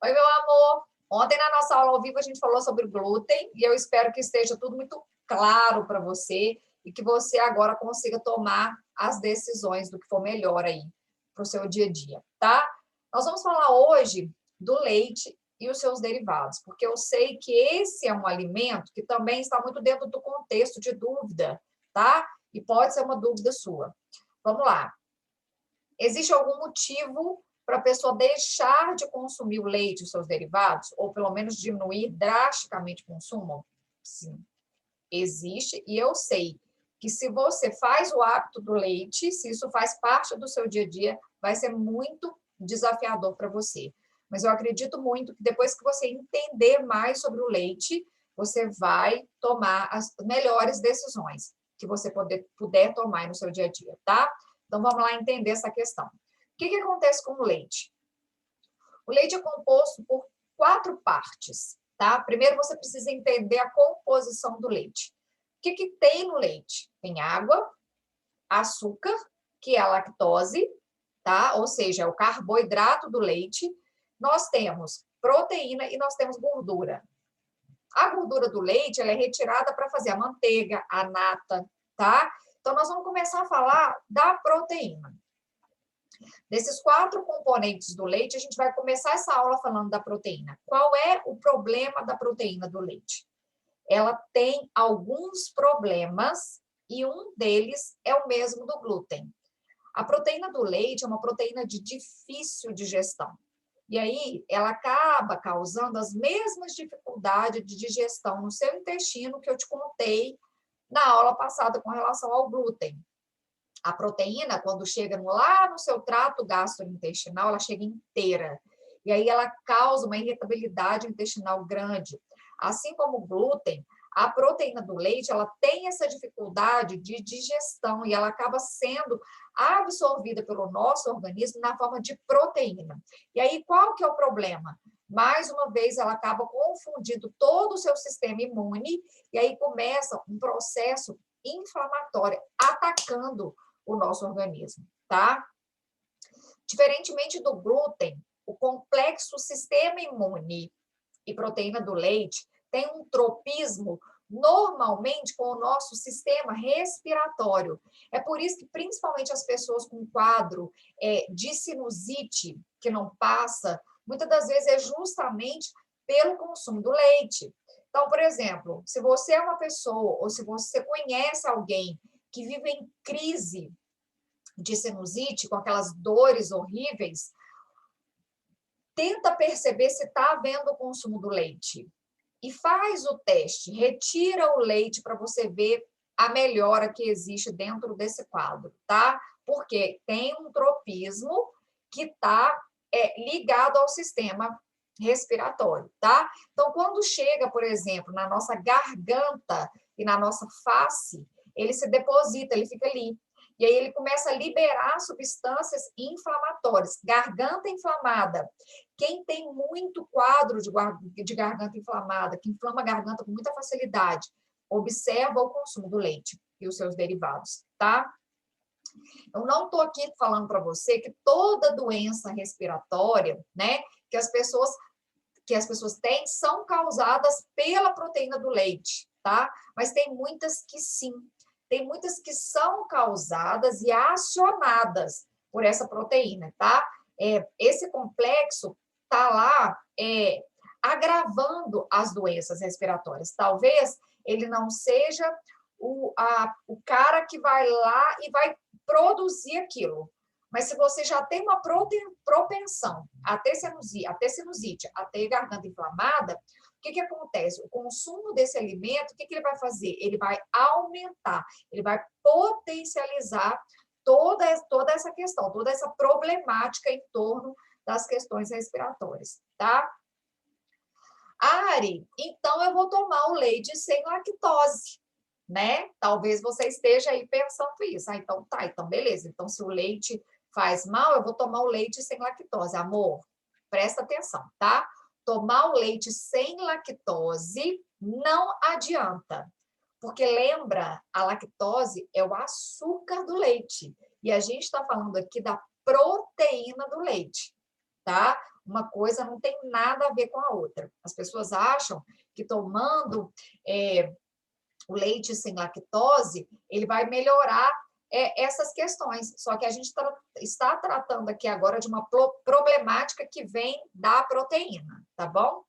Oi, meu amor. Ontem na nossa aula ao vivo a gente falou sobre glúten e eu espero que esteja tudo muito claro para você e que você agora consiga tomar as decisões do que for melhor aí para o seu dia a dia, tá? Nós vamos falar hoje do leite e os seus derivados, porque eu sei que esse é um alimento que também está muito dentro do contexto de dúvida, tá? E pode ser uma dúvida sua. Vamos lá. Existe algum motivo para a pessoa deixar de consumir o leite e os seus derivados, ou pelo menos diminuir drasticamente o consumo? Sim, existe, e eu sei que se você faz o hábito do leite, se isso faz parte do seu dia a dia, vai ser muito desafiador para você. Mas eu acredito muito que depois que você entender mais sobre o leite, você vai tomar as melhores decisões que você puder tomar no seu dia a dia, tá? Então, vamos lá entender essa questão. O que acontece com o leite? O leite é composto por 4 partes, tá? Primeiro, você precisa entender a composição do leite. O que tem no leite? Tem água, açúcar, que é a lactose, tá? Ou seja, é o carboidrato do leite. Nós temos proteína e nós temos gordura. A gordura do leite, ela é retirada para fazer a manteiga, a nata, tá? Então, nós vamos começar a falar da proteína. Desses 4 componentes do leite, a gente vai começar essa aula falando da proteína. Qual é o problema da proteína do leite? Ela tem alguns problemas e um deles é o mesmo do glúten. A proteína do leite é uma proteína de difícil digestão. E aí, ela acaba causando as mesmas dificuldades de digestão no seu intestino que eu te contei na aula passada com relação ao glúten. A proteína, quando chega lá no seu trato gastrointestinal, ela chega inteira. E aí ela causa uma irritabilidade intestinal grande. Assim como o glúten, a proteína do leite, ela tem essa dificuldade de digestão e ela acaba sendo absorvida pelo nosso organismo na forma de proteína. E aí, qual que é o problema? Mais uma vez, ela acaba confundindo todo o seu sistema imune e aí começa um processo inflamatório, atacando o nosso organismo, tá? Diferentemente do glúten, o complexo sistema imune e proteína do leite tem um tropismo normalmente com o nosso sistema respiratório. É por isso que, principalmente as pessoas com quadro de sinusite, que não passa, muitas das vezes é justamente pelo consumo do leite. Então, por exemplo, se você é uma pessoa ou se você conhece alguém que vive em crise de sinusite, com aquelas dores horríveis, tenta perceber se está havendo o consumo do leite. E faz o teste, retira o leite para você ver a melhora que existe dentro desse quadro, tá? Porque tem um tropismo que está ligado ao sistema respiratório, tá? Então, quando chega, por exemplo, na nossa garganta e na nossa face, ele se deposita, ele fica ali. E aí ele começa a liberar substâncias inflamatórias. Garganta inflamada. Quem tem muito quadro de garganta inflamada, que inflama a garganta com muita facilidade, observa o consumo do leite e os seus derivados, tá? Eu não estou aqui falando para você que toda doença respiratória, né, que as pessoas têm são causadas pela proteína do leite, tá? Mas tem muitas que sim. Tem muitas que são causadas e acionadas por essa proteína, tá? Esse complexo tá lá agravando as doenças respiratórias. Talvez ele não seja o cara que vai lá e vai produzir aquilo. Mas se você já tem uma propensão a ter sinusite, a ter garganta inflamada, o que acontece? O consumo desse alimento, o que ele vai fazer? Ele vai aumentar, ele vai potencializar toda essa questão, toda essa problemática em torno das questões respiratórias, tá? Ari, então eu vou tomar o leite sem lactose, né? Talvez você esteja aí pensando isso. Ah, então tá, então beleza. Então, se o leite faz mal, eu vou tomar o leite sem lactose. Amor, presta atenção, tá? Tomar o leite sem lactose não adianta. Porque lembra, a lactose é o açúcar do leite. E a gente está falando aqui da proteína do leite, tá? Uma coisa não tem nada a ver com a outra. As pessoas acham que tomando o leite sem lactose, ele vai melhorar essas questões. Só que a gente está tratando aqui agora de uma problemática que vem da proteína, tá bom?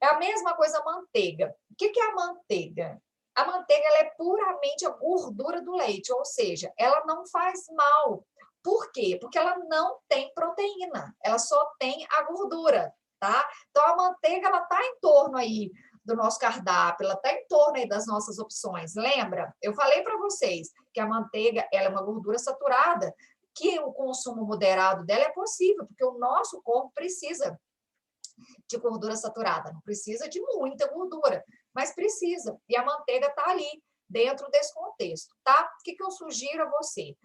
É a mesma coisa a manteiga. O que é a manteiga? A manteiga ela é puramente a gordura do leite, ou seja, ela não faz mal. Por quê? Porque ela não tem proteína, ela só tem a gordura, tá? Então, a manteiga, ela está em torno aí do nosso cardápio, ela está em torno aí das nossas opções. Lembra? Eu falei para vocês que a manteiga ela é uma gordura saturada, que o consumo moderado dela é possível, porque o nosso corpo precisa de gordura saturada, não precisa de muita gordura, mas precisa. E a manteiga está ali, dentro desse contexto, tá? O que eu sugiro a você?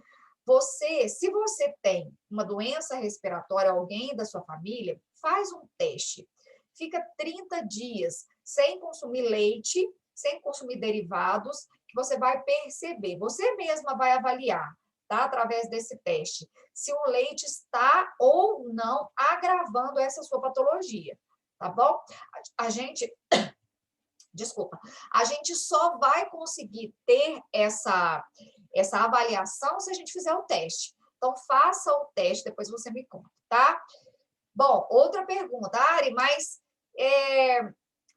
Se você tem uma doença respiratória, alguém da sua família, faz um teste. Fica 30 dias sem consumir leite, sem consumir derivados, que você vai perceber. Você mesma vai avaliar, tá? Através desse teste, se o leite está ou não agravando essa sua patologia, tá bom? Desculpa, a gente só vai conseguir ter essa avaliação se a gente fizer o teste. Então, faça o teste, depois você me conta, tá? Bom, outra pergunta, Ari, mas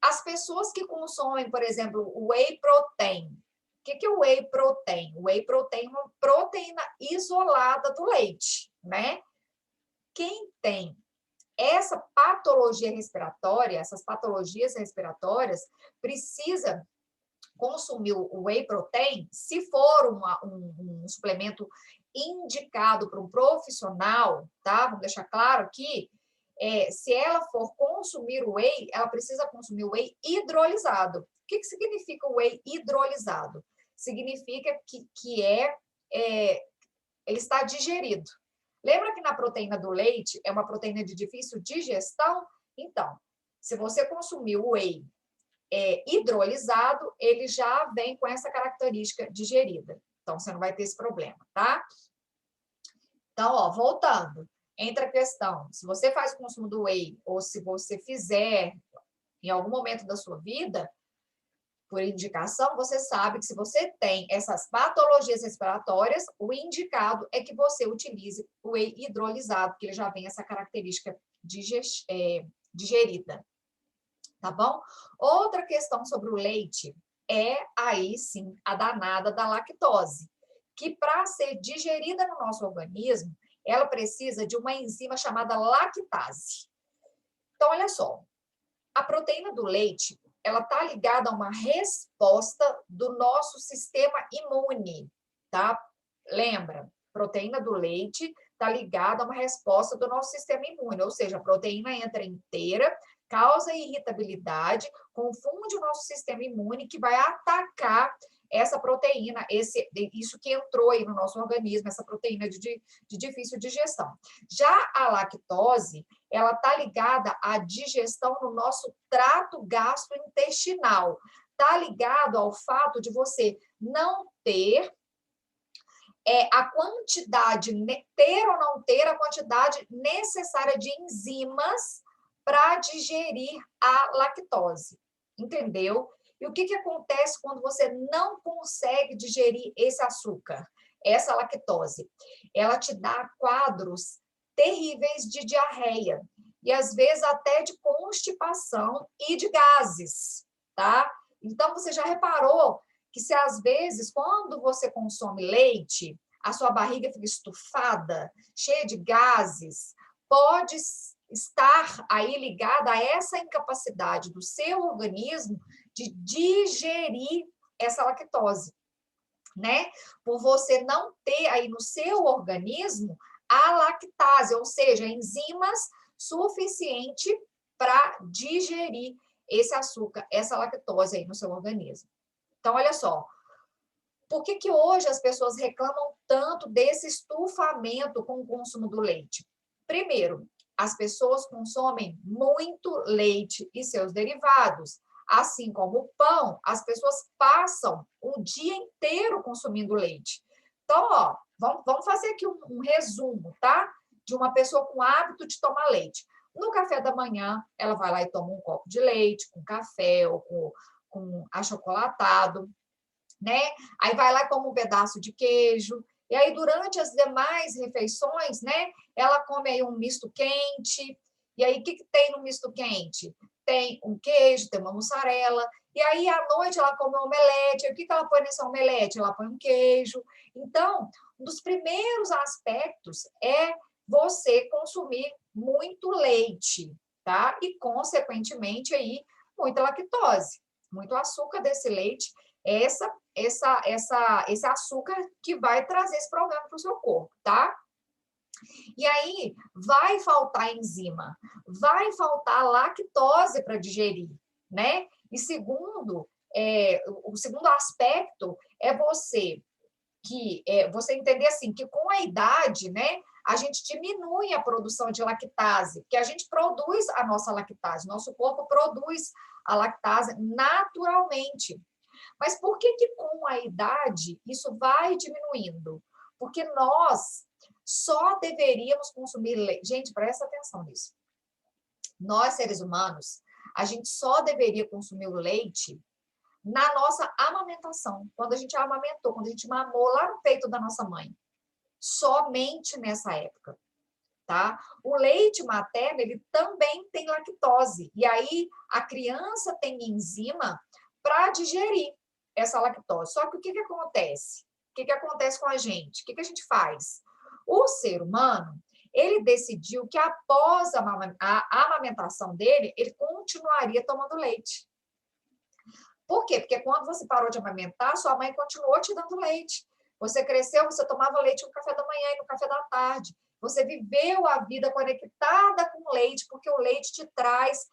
as pessoas que consomem, por exemplo, whey protein, o que é o whey protein? O whey protein é uma proteína isolada do leite, né? Quem tem essa patologia respiratória, essas patologias respiratórias, precisa consumir o whey protein, se for um suplemento indicado para um profissional, tá? Vamos deixar claro aqui, se ela for consumir o whey, ela precisa consumir o whey hidrolisado. O que significa o whey hidrolisado? Significa que ele está digerido. Lembra que na proteína do leite é uma proteína de difícil digestão? Então, se você consumir o whey hidrolisado, ele já vem com essa característica digerida. Então, você não vai ter esse problema, tá? Então, ó, voltando, entra a questão, se você faz o consumo do whey, ou se você fizer em algum momento da sua vida, por indicação, você sabe que se você tem essas patologias respiratórias, o indicado é que você utilize o whey hidrolisado, porque ele já vem essa característica digerida. Tá bom? Outra questão sobre o leite é aí sim a danada da lactose, que para ser digerida no nosso organismo, ela precisa de uma enzima chamada lactase. Então, olha só, a proteína do leite, ela está ligada a uma resposta do nosso sistema imune, tá? Lembra, proteína do leite está ligada a uma resposta do nosso sistema imune, ou seja, a proteína entra inteira, causa irritabilidade, confunde o nosso sistema imune que vai atacar essa proteína, isso que entrou aí no nosso organismo, essa proteína de difícil digestão. Já a lactose, ela está ligada à digestão no nosso trato gastrointestinal. Está ligado ao fato de você não ter a quantidade, ter ou não ter a quantidade necessária de enzimas para digerir a lactose. Entendeu? E o que acontece quando você não consegue digerir esse açúcar, essa lactose? Ela te dá quadros terríveis de diarreia e às vezes até de constipação e de gases, tá? Então você já reparou que se às vezes quando você consome leite, a sua barriga fica estufada, cheia de gases, pode estar aí ligada a essa incapacidade do seu organismo de digerir essa lactose, né? Por você não ter aí no seu organismo a lactase, ou seja, enzimas suficiente para digerir esse açúcar, essa lactose aí no seu organismo. Então, olha só, por que hoje as pessoas reclamam tanto desse estufamento com o consumo do leite? Primeiro, as pessoas consomem muito leite e seus derivados. Assim como o pão, as pessoas passam o dia inteiro consumindo leite. Então, ó, vamos fazer aqui um resumo, tá? De uma pessoa com hábito de tomar leite. No café da manhã, ela vai lá e toma um copo de leite com café ou com achocolatado, né? Aí vai lá e come um pedaço de queijo. E aí, durante as demais refeições, né? Ela come aí um misto quente. E aí, o que tem no misto quente? Tem um queijo, tem uma mussarela. E aí, à noite, ela come um omelete. E o que ela põe nesse omelete? Ela põe um queijo. Então, um dos primeiros aspectos é você consumir muito leite, tá? E, consequentemente, aí, muita lactose, muito açúcar desse leite. Esse açúcar que vai trazer esse problema para o seu corpo, tá? E aí vai faltar enzima, vai faltar lactose para digerir, né? E o segundo aspecto é você entender assim que com a idade, né, a gente diminui a produção de lactase, que a gente produz a nossa lactase, nosso corpo produz a lactase naturalmente. Mas por que que com a idade isso vai diminuindo? Porque nós só deveríamos consumir leite. Gente, presta atenção nisso. Nós, seres humanos, a gente só deveria consumir o leite na nossa amamentação, quando a gente amamentou, quando a gente mamou lá no peito da nossa mãe. Somente nessa época, tá? O leite materno, ele também tem lactose. E aí a criança tem enzima para digerir essa lactose. Só que o que acontece? O que acontece com a gente? O que a gente faz? O ser humano, ele decidiu que após a amamentação dele, ele continuaria tomando leite. Por quê? Porque quando você parou de amamentar, sua mãe continuou te dando leite. Você cresceu, você tomava leite no café da manhã e no café da tarde. Você viveu a vida conectada com o leite, porque o leite te traz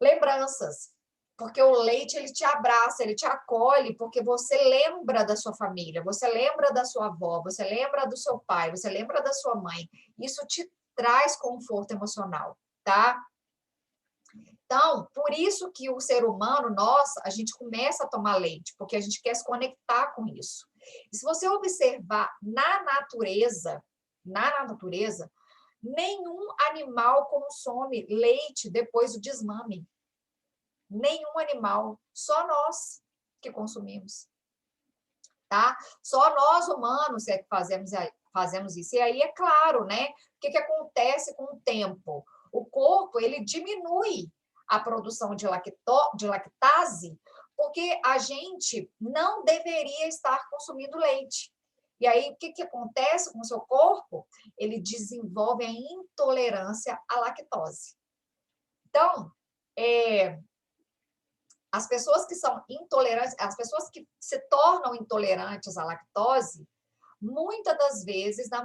lembranças. Porque o leite, ele te abraça, ele te acolhe, porque você lembra da sua família, você lembra da sua avó, você lembra do seu pai, você lembra da sua mãe. Isso te traz conforto emocional, tá? Então, por isso que o ser humano, nós, a gente começa a tomar leite, porque a gente quer se conectar com isso. E se você observar na natureza, nenhum animal consome leite depois do desmame. Nenhum animal, só nós que consumimos, tá? Só nós humanos é que fazemos isso. E aí é claro, né? O que acontece com o tempo? O corpo, ele diminui a produção de lactase, porque a gente não deveria estar consumindo leite. E aí, o que acontece com o seu corpo? Ele desenvolve a intolerância à lactose. Então, as pessoas que são intolerantes, as pessoas que se tornam intolerantes à lactose, muitas das vezes, na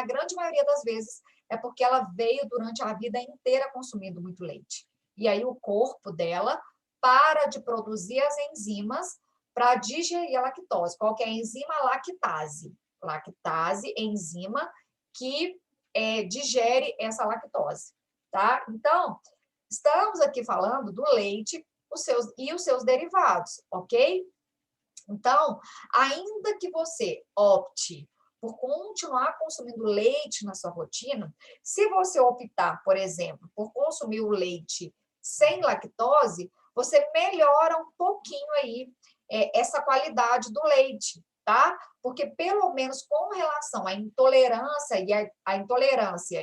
grande maioria das vezes, é porque ela veio durante a vida inteira consumindo muito leite. E aí o corpo dela para de produzir as enzimas para digerir a lactose. Qual que é a enzima? Lactase. Lactase, enzima que digere essa lactose, tá? Então, estamos aqui falando do leite e os seus derivados, ok? Então, ainda que você opte por continuar consumindo leite na sua rotina, se você optar, por exemplo, por consumir o leite sem lactose, você melhora um pouquinho aí essa qualidade do leite, tá? Porque pelo menos com relação à intolerância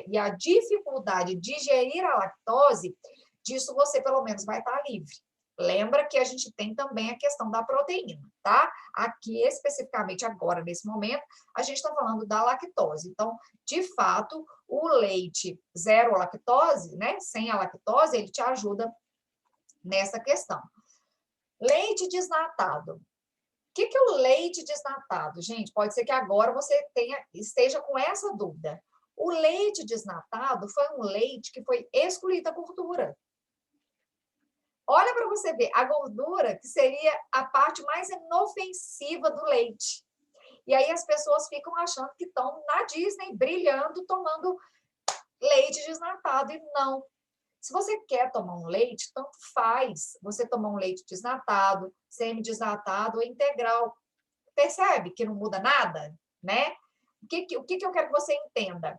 e à dificuldade de digerir a lactose, disso você pelo menos vai estar livre. Lembra que a gente tem também a questão da proteína, tá? Aqui, especificamente agora, nesse momento, a gente está falando da lactose. Então, de fato, o leite zero lactose, né? Sem a lactose, ele te ajuda nessa questão. Leite desnatado. O que é o leite desnatado? Gente, pode ser que agora você esteja com essa dúvida. O leite desnatado foi um leite que foi excluída a gordura. Olha para você ver, a gordura que seria a parte mais inofensiva do leite. E aí as pessoas ficam achando que estão na Disney, brilhando, tomando leite desnatado. E não. Se você quer tomar um leite, tanto faz você tomar um leite desnatado, semi-desnatado ou integral. Percebe que não muda nada, né? O que eu quero que você entenda?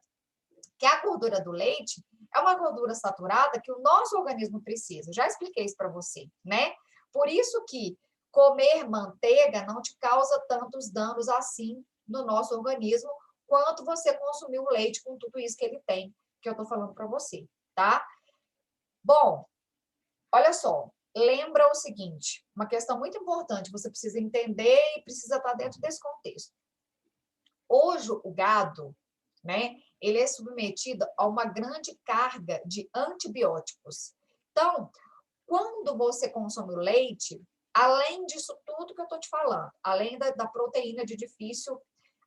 Que a gordura do leite, É uma gordura saturada que o nosso organismo precisa. Já expliquei isso para você, né? Por isso que comer manteiga não te causa tantos danos assim no nosso organismo quanto você consumir o leite com tudo isso que ele tem, que eu estou falando para você, tá? Bom, olha só, lembra o seguinte, uma questão muito importante, você precisa entender e precisa estar dentro desse contexto. Hoje, o gado, né, ele é submetido a uma grande carga de antibióticos. Então, quando você consome o leite, além disso tudo que eu estou te falando, além da proteína de difícil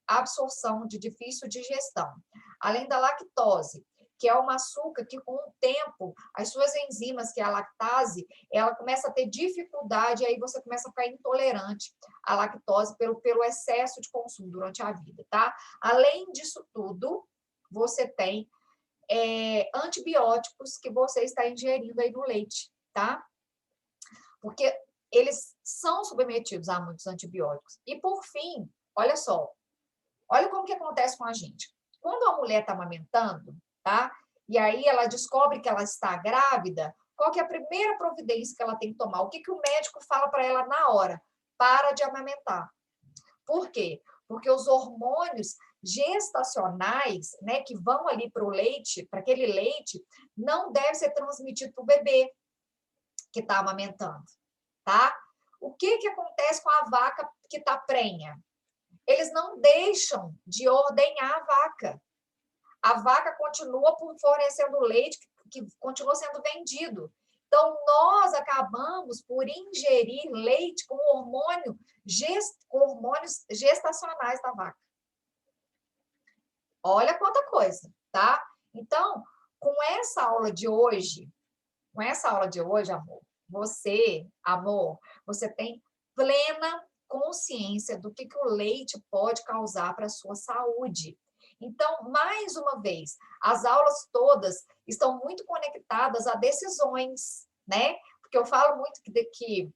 absorção, de difícil digestão, além da lactose, que é um açúcar que, com o tempo, as suas enzimas, que é a lactase, ela começa a ter dificuldade, e aí você começa a ficar intolerante à lactose pelo excesso de consumo durante a vida, tá? Além disso tudo, você tem antibióticos que você está ingerindo aí no leite, tá? Porque eles são submetidos a muitos antibióticos. E, por fim, olha só, olha como que acontece com a gente. Quando a mulher está amamentando, tá? E aí ela descobre que ela está grávida, qual que é a primeira providência que ela tem que tomar? O que que o médico fala para ela na hora? Para de amamentar. Por quê? Porque os hormônios gestacionais, né, que vão ali para o leite, para aquele leite, não deve ser transmitido para o bebê que está amamentando, tá? O que que acontece com a vaca que está prenha? Eles não deixam de ordenhar a vaca. A vaca continua fornecendo leite que continua sendo vendido. Então, nós acabamos por ingerir leite com hormônios gestacionais da vaca. Olha quanta coisa, tá? Então, com essa aula de hoje, amor, você tem plena consciência do que o leite pode causar para a sua saúde. Então, mais uma vez, as aulas todas estão muito conectadas a decisões, né? Porque eu falo muito que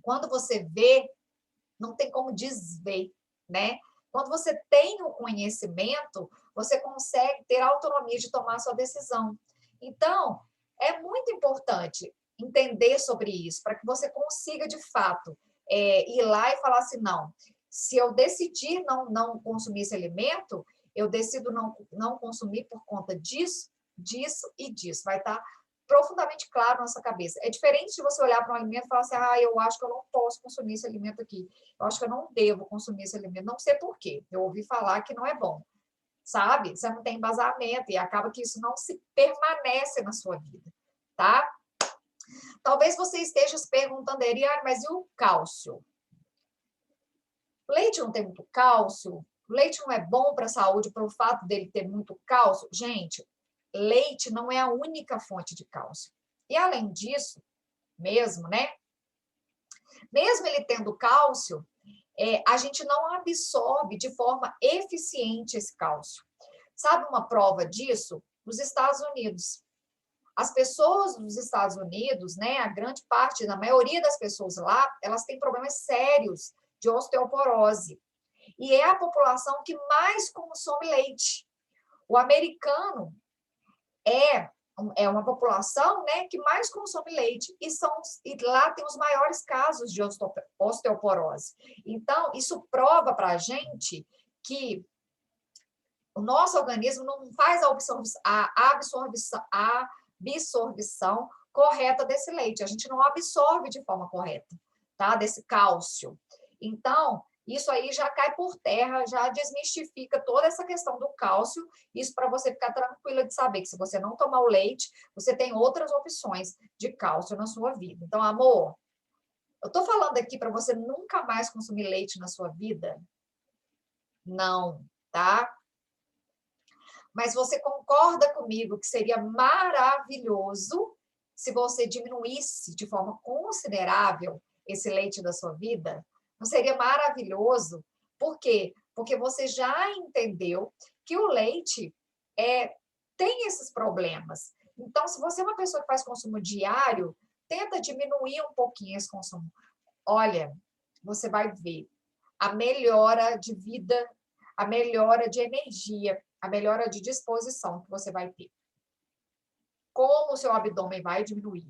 quando você vê, não tem como desver, né? Quando você tem o conhecimento, você consegue ter autonomia de tomar a sua decisão. Então, é muito importante entender sobre isso, para que você consiga, de fato, ir lá e falar assim, não, se eu decidir não consumir esse alimento, eu decido não consumir por conta disso, disso e disso. Vai estar profundamente claro na nossa cabeça. É diferente de você olhar para um alimento e falar assim, eu acho que eu não posso consumir esse alimento aqui. Eu acho que eu não devo consumir esse alimento. Não sei por quê. Eu ouvi falar que não é bom. Sabe? Você não tem embasamento e acaba que isso não se permanece na sua vida, tá? Talvez você esteja se perguntando, Eriane, mas e o cálcio? O leite não tem muito cálcio? O leite não é bom para a saúde pelo fato dele ter muito cálcio? Gente, leite não é a única fonte de cálcio. E além disso, mesmo, né? Mesmo ele tendo cálcio, a gente não absorve de forma eficiente esse cálcio. Sabe uma prova disso? Nos Estados Unidos. As pessoas dos Estados Unidos, né, a grande parte, na maioria das pessoas lá, elas têm problemas sérios de osteoporose. E é a população que mais consome leite. O americano é uma população, né, que mais consome leite e lá tem os maiores casos de osteoporose. Então, isso prova para a gente que o nosso organismo não faz a absorção correta desse leite. A gente não absorve de forma correta, tá? Desse cálcio. Então, isso aí já cai por terra, já desmistifica toda essa questão do cálcio. Isso para você ficar tranquila de saber que se você não tomar o leite, você tem outras opções de cálcio na sua vida. Então, amor, eu tô falando aqui para você nunca mais consumir leite na sua vida? Não, tá? Mas você concorda comigo que seria maravilhoso se você diminuísse de forma considerável esse leite da sua vida? Não seria maravilhoso? Por quê? Porque você já entendeu que o leite tem esses problemas. Então, se você é uma pessoa que faz consumo diário, tenta diminuir um pouquinho esse consumo. Olha, você vai ver a melhora de vida, a melhora de energia, a melhora de disposição que você vai ter. como o seu abdômen vai diminuir,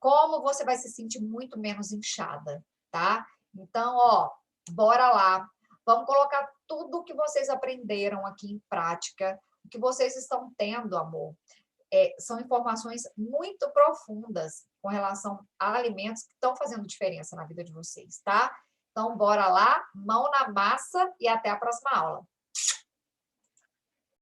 como você vai se sentir muito menos inchada, tá? Então, ó, bora lá. Vamos colocar tudo o que vocês aprenderam aqui em prática, o que vocês estão tendo, amor. São informações muito profundas com relação a alimentos que estão fazendo diferença na vida de vocês, tá? Então, bora lá, mão na massa e até a próxima aula.